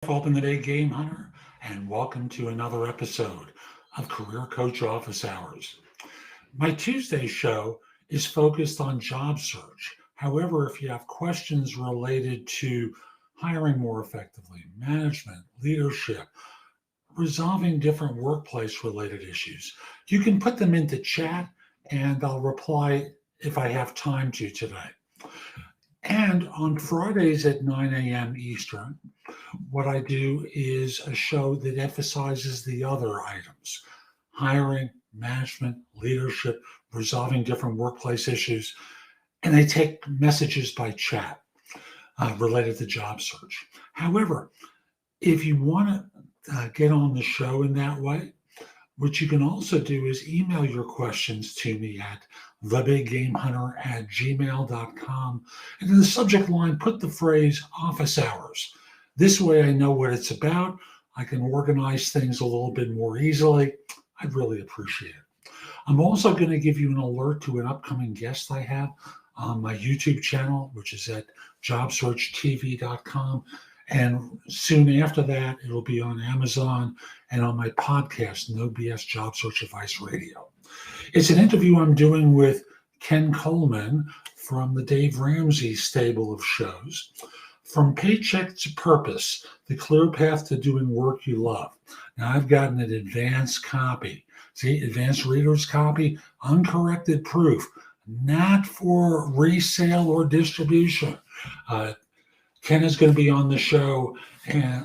Open the Day Game Hunter, and welcome to another episode of Career Coach Office Hours. My Tuesday show is focused on job search. However, if you have questions related to hiring more effectively, management, leadership, resolving different workplace related issues, you can put them into chat and I'll reply if I have time to today. And on Fridays at 9 a.m. Eastern, what I do is a show that emphasizes the other items: hiring, management, leadership, resolving different workplace issues. And I take messages by chat related to job search. However, if you want to get on the show in that way, what you can also do is email your questions to me at thebiggamehunter@gmail.com. And in the subject line, put the phrase office hours. This way I know what it's about. I can organize things a little bit more easily. I'd really appreciate it. I'm also going to give you an alert to an upcoming guest I have on my YouTube channel, which is at JobSearchTV.com. And soon after that, it'll be on Amazon and on my podcast, No BS Job Search Advice Radio. It's an interview I'm doing with Ken Coleman from the Dave Ramsey stable of shows. From Paycheck to Purpose, the clear path to doing work you love. Now, I've gotten an advanced copy. See, advanced reader's copy, uncorrected proof, not for resale or distribution. Ken is going to be on the show,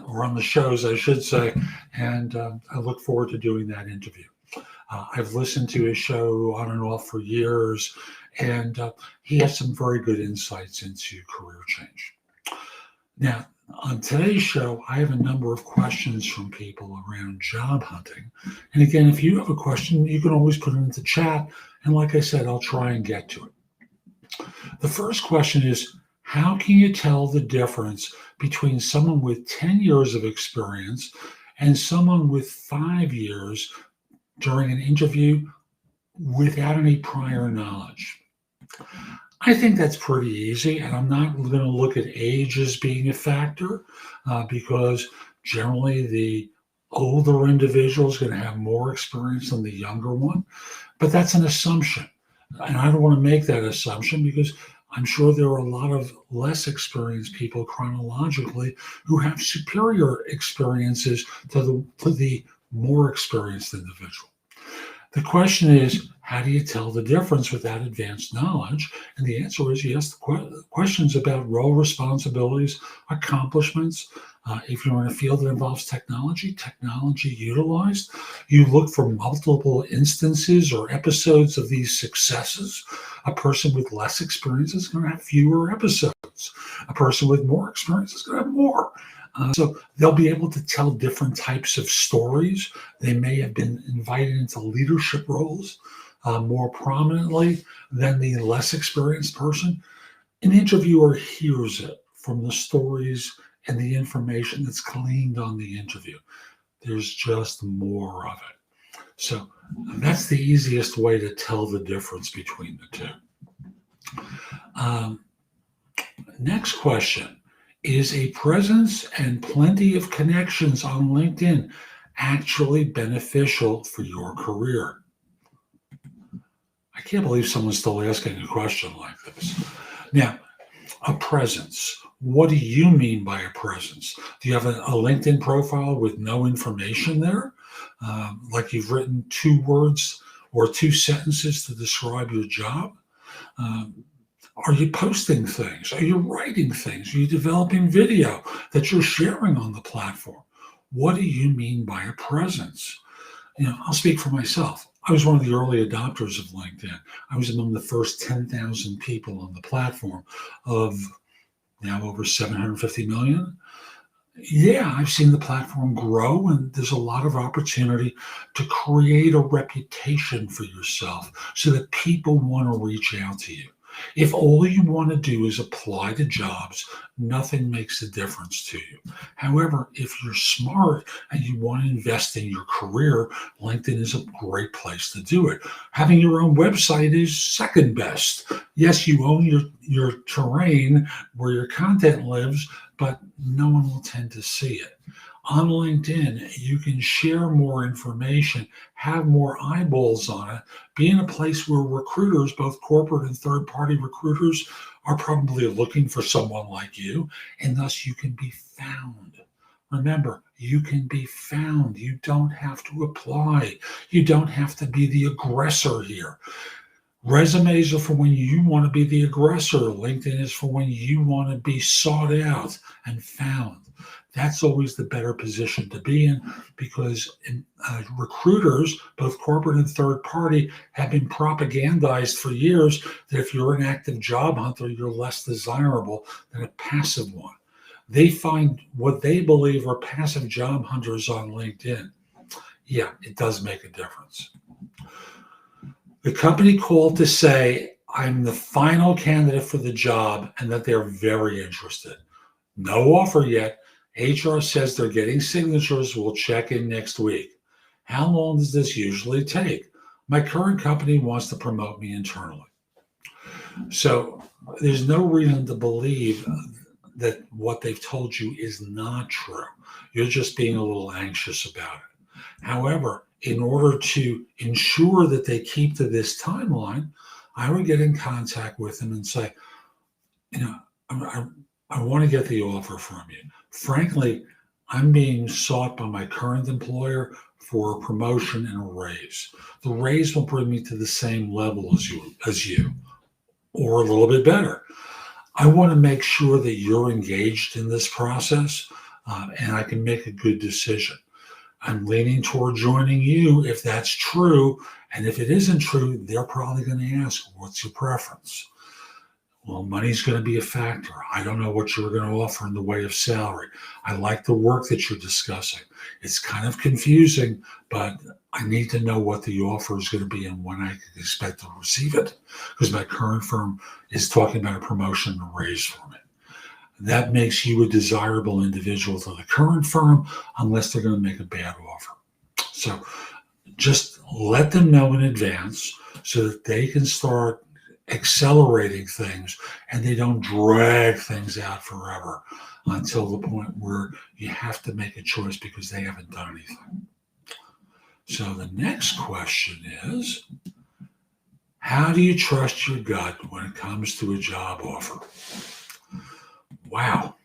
or on the shows, I should say, and I look forward to doing that interview. I've listened to his show on and off for years, and he has some very good insights into career change. Now, on today's show, I have a number of questions from people around job hunting. And again, if you have a question, you can always put it into chat. And like I said, I'll try and get to it. The first question is, how can you tell the difference between someone with 10 years of experience and someone with 5 years during an interview without any prior knowledge? I think that's pretty easy, and I'm not going to look at age as being a factor because generally the older individual is going to have more experience than the younger one, but that's an assumption. And I don't want to make that assumption because I'm sure there are a lot of less experienced people chronologically who have superior experiences to the more experienced individual. The question is, how do you tell the difference without advanced knowledge? And the answer is yes. The questions about role responsibilities, accomplishments. If you're in a field that involves technology utilized, you look for multiple instances or episodes of these successes. A person with less experience is going to have fewer episodes. A person with more experience is going to have more. So they'll be able to tell different types of stories. They may have been invited into leadership roles more prominently than the less experienced person. An interviewer hears it from the stories and the information that's gleaned on the interview. There's just more of it. So that's the easiest way to tell the difference between the two. Next question. Is a presence and plenty of connections on LinkedIn actually beneficial for your career? I can't believe someone's still asking a question like this. Now, a presence. What do you mean by a presence? Do you have a LinkedIn profile with no information there? Like you've written 2 words or 2 sentences to describe your job? Are you posting things? Are you writing things? Are you developing video that you're sharing on the platform? What do you mean by a presence? I'll speak for myself. I was one of the early adopters of LinkedIn. I was among the first 10,000 people on the platform of now over 750 million. Yeah, I've seen the platform grow, and there's a lot of opportunity to create a reputation for yourself so that people want to reach out to you. If all you want to do is apply to jobs, nothing makes a difference to you. However, if you're smart and you want to invest in your career, LinkedIn is a great place to do it. Having your own website is second best. Yes, you own your terrain where your content lives, but no one will tend to see it. On LinkedIn, you can share more information, have more eyeballs on it, be in a place where recruiters, both corporate and third party recruiters, are probably looking for someone like you, and thus you can be found. Remember, you can be found. You don't have to apply. You don't have to be the aggressor here. Resumes are for when you want to be the aggressor. LinkedIn is for when you want to be sought out and found. That's always the better position to be in because recruiters, both corporate and third party, have been propagandized for years that if you're an active job hunter, you're less desirable than a passive one. They find what they believe are passive job hunters on LinkedIn. Yeah, it does make a difference. The company called to say, I'm the final candidate for the job and that they're very interested. No offer yet. HR says they're getting signatures. We'll check in next week. How long does this usually take? My current company wants to promote me internally. So there's no reason to believe that what they've told you is not true. You're just being a little anxious about it. However, in order to ensure that they keep to this timeline, I would get in contact with them and say, I want to get the offer from you. Frankly, I'm being sought by my current employer for a promotion and a raise. The raise will bring me to the same level as you, or a little bit better. I want to make sure that you're engaged in this process and I can make a good decision. I'm leaning toward joining you if that's true. And if it isn't true, they're probably going to ask, what's your preference? Well, money's going to be a factor. I don't know what you're going to offer in the way of salary. I like the work that you're discussing. It's kind of confusing, but I need to know what the offer is going to be and when I can expect to receive it, because my current firm is talking about a promotion and a raise for me. That makes you a desirable individual to the current firm unless they're going to make a bad offer. So just let them know in advance so that they can start accelerating things and they don't drag things out forever until the point where you have to make a choice because they haven't done anything. So the next question is, how do you trust your gut when it comes to a job offer? Wow.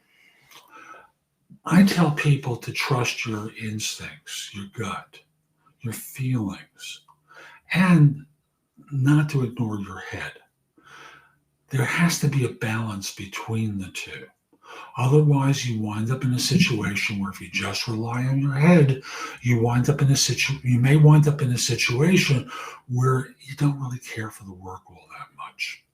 I tell people to trust your instincts, your gut, your feelings, and not to ignore your head. There has to be a balance between the two. Otherwise, you wind up in a situation where if you just rely on your head, you may wind up in a situation where you don't really care for the work all that much.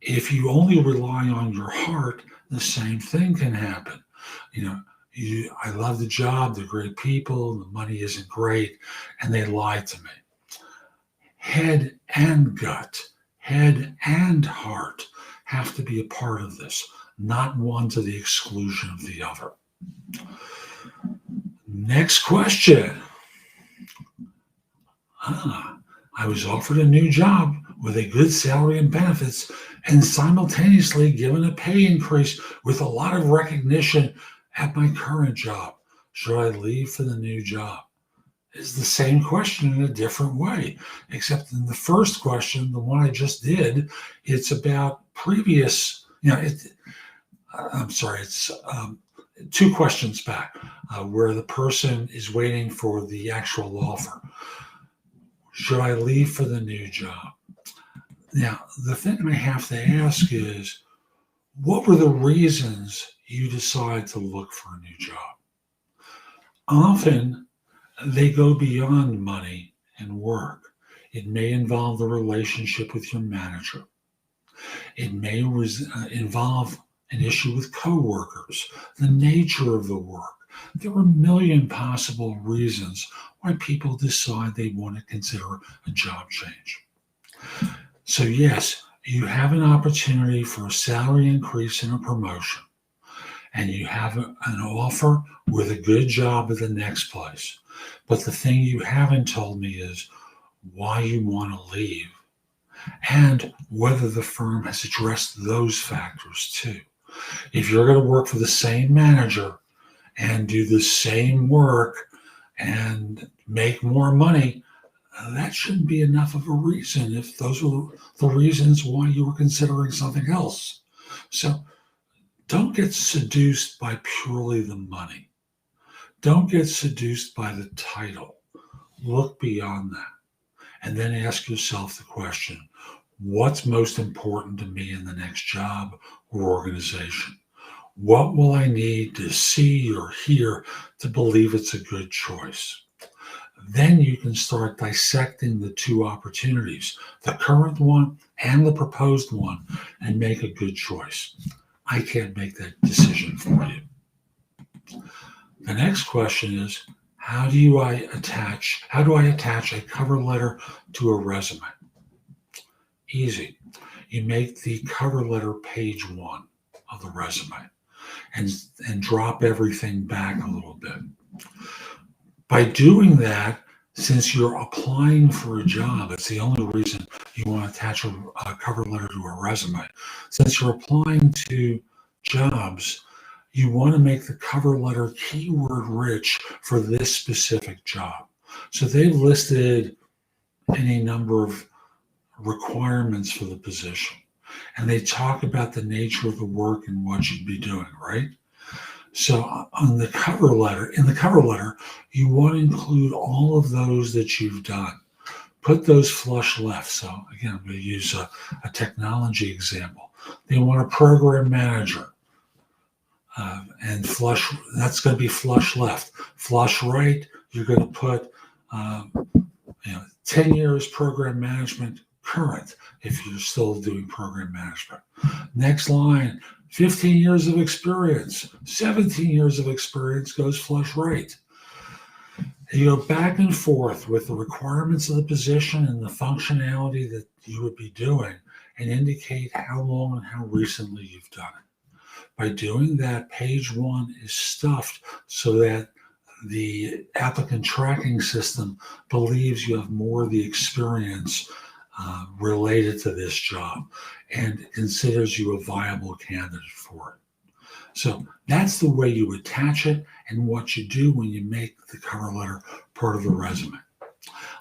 If you only rely on your heart, the same thing can happen. I love the job, they're great people, the money isn't great, and they lied to me. Head and gut, head and heart have to be a part of this, not one to the exclusion of the other. Next question. I was offered a new job with a good salary and benefits and simultaneously given a pay increase with a lot of recognition at my current job. Should I leave for the new job? It's the same question in a different way, except in the first question, the one I just did, it's about previous, it's two questions back where the person is waiting for the actual offer. Should I leave for the new job? Now, the thing I have to ask is, what were the reasons you decided to look for a new job? Often, they go beyond money and work. It may involve the relationship with your manager. It may involve an issue with coworkers, the nature of the work. There are a million possible reasons why people decide they want to consider a job change. So yes, you have an opportunity for a salary increase and a promotion, and you have an offer with a good job at the next place. But the thing you haven't told me is why you want to leave and whether the firm has addressed those factors too. If you're going to work for the same manager and do the same work and make more money, that shouldn't be enough of a reason if those are the reasons why you were considering something else. So don't get seduced by purely the money. Don't get seduced by the title. Look beyond that. And then ask yourself the question, what's most important to me in the next job or organization? What will I need to see or hear to believe it's a good choice? Then you can start dissecting the two opportunities, the current one and the proposed one, and make a good choice. I can't make that decision for you. The next question is, how do I attach a cover letter to a resume? Easy. You make the cover letter page 1 of the resume and drop everything back a little bit. By doing that, since you're applying for a job, it's the only reason you want to attach a cover letter to a resume. Since you're applying to jobs, you want to make the cover letter keyword rich for this specific job. So they've listed any number of requirements for the position, and they talk about the nature of the work and what you'd be doing, right? So in the cover letter, you want to include all of those that you've done. Put those flush left. So again, I'm going to use a technology example. They want a program manager. And flush, that's going to be flush left. Flush right, you're going to put 10 years program management current if you're still doing program management. Next line, 15 years of experience, 17 years of experience goes flush right. You go back and forth with the requirements of the position and the functionality that you would be doing and indicate how long and how recently you've done it. By doing that, page 1 is stuffed so that the applicant tracking system believes you have more of the experience related to this job and considers you a viable candidate for it. So that's the way you attach it and what you do when you make the cover letter part of the resume.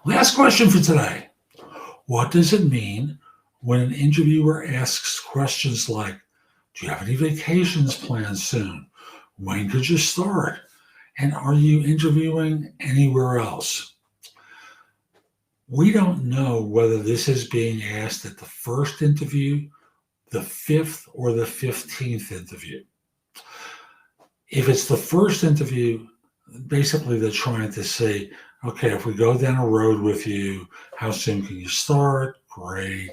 Last question for today. What does it mean when an interviewer asks questions like, do you have any vacations planned soon? When could you start? And are you interviewing anywhere else? We don't know whether this is being asked at the first interview, the 5th, or the 15th interview. If it's the first interview, basically they're trying to say, okay, if we go down a road with you, how soon can you start? Great.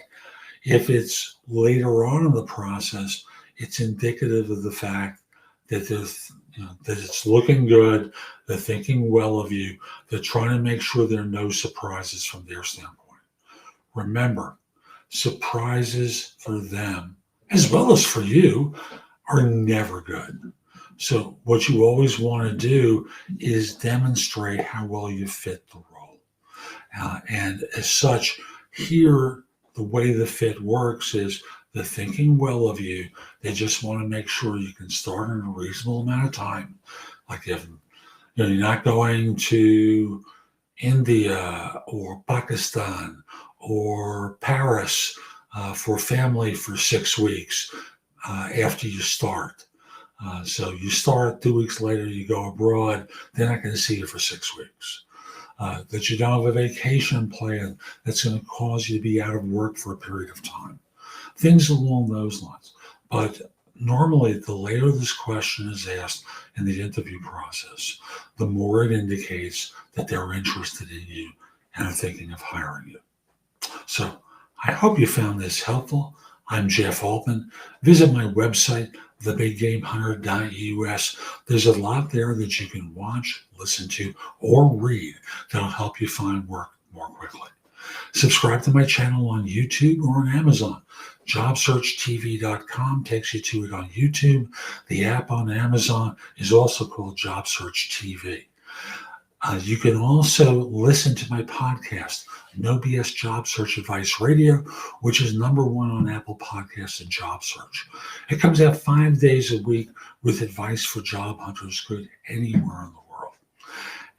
If it's later on in the process, it's indicative of the fact that that it's looking good, they're thinking well of you, they're trying to make sure there are no surprises from their standpoint. Remember, surprises for them, as well as for you, are never good. So what you always want to do is demonstrate how well you fit the role. And as such, here, the way the fit works is they're thinking well of you. They just want to make sure you can start in a reasonable amount of time. Like if you're not going to India or Pakistan or Paris for family for 6 weeks after you start. So you start 2 weeks later, you go abroad, they're not going to see you for 6 weeks. That you don't have a vacation plan that's going to cause you to be out of work for a period of time. Things along those lines. But normally, the later this question is asked in the interview process, the more it indicates that they're interested in you and are thinking of hiring you. So I hope you found this helpful. I'm Jeff Altman. Visit my website, thebiggamehunter.us. There's a lot there that you can watch, listen to, or read that'll help you find work more quickly. Subscribe to my channel on YouTube or on Amazon JobSearchTV.com takes you to it on YouTube. The app on Amazon is also called JobSearchTV. You can also listen to my podcast, No BS Job Search Advice Radio, which is #1 on Apple Podcasts and Job Search. It comes out 5 days a week with advice for job hunters good anywhere in the world.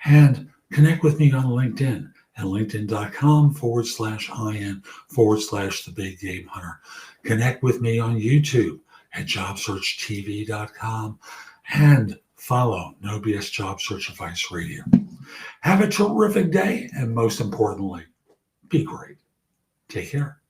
And connect with me on LinkedIn at linkedin.com/IN/The Big Game Hunter. Connect with me on YouTube at JobSearchTV.com and follow No BS Job Search Advice Radio. Have a terrific day, and most importantly, be great. Take care.